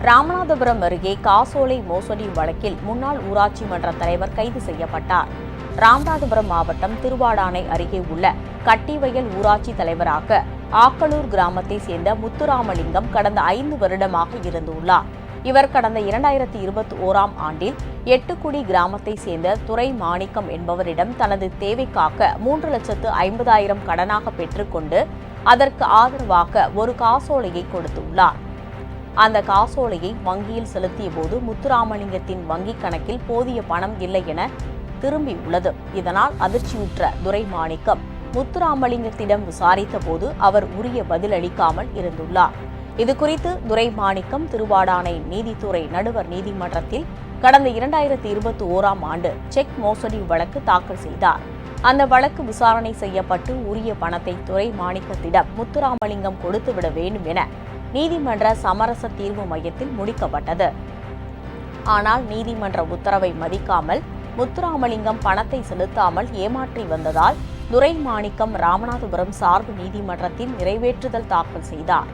ராமநாதபுரம் அருகே காசோலை மோசடி வழக்கில் முன்னாள் ஊராட்சி மன்ற தலைவர் கைது செய்யப்பட்டார். ராமநாதபுரம் மாவட்டம் திருவாடானை அருகே உள்ள கட்டிவயல் ஊராட்சி தலைவராக ஆக்கலூர் கிராமத்தை சேர்ந்த முத்துராமலிங்கம் கடந்த 5 வருடமாக இருந்துள்ளார். இவர் கடந்த 2021ஆம் ஆண்டில் எட்டுக்குடி கிராமத்தை சேர்ந்த துரை மாணிக்கம் என்பவரிடம் தனது தேவைக்காக 3,50,000 கடனாக பெற்றுக்கொண்டு அதற்கு ஆதரவாக ஒரு காசோலையை கொடுத்துள்ளார். அந்த காசோலையை வங்கியில் செலுத்திய போது முத்துராமலிங்கத்தின் வங்கிக் கணக்கில் போதிய பணம் இல்லை என திரும்பியுள்ளது. இதனால் அதிர்ச்சியுற்ற துரைமாணிக்கம் முத்துராமலிங்கத்திடம் விசாரித்த போது அவர் உரிய பதிலளிக்காமல் இருந்துள்ளார். இதுகுறித்து துரைமாணிக்கம் திருவாடானை நீதித்துறை நடுவர் நீதிமன்றத்தில் கடந்த 2021ஆம் ஆண்டு செக் மோசடி வழக்கு தாக்கல் செய்தார். அந்த வழக்கு விசாரணை செய்யப்பட்டு உரிய பணத்தை துரைமாணிக்கத்திடம் முத்துராமலிங்கம் கொடுத்துவிட வேண்டும் என நீதிமன்ற சமரச தீர்வு மையத்தில் முடிக்கப்பட்டது. ஆனால் நீதிமன்ற உத்தரவை மதிக்காமல் முத்துராமலிங்கம் பணத்தை செலுத்தாமல் ஏமாற்றி வந்ததால் துரைமாணிக்கம் ராமநாதபுரம் சார்பு நீதிமன்றத்தில் நிறைவேற்றுதல் தாக்கல் செய்தார்.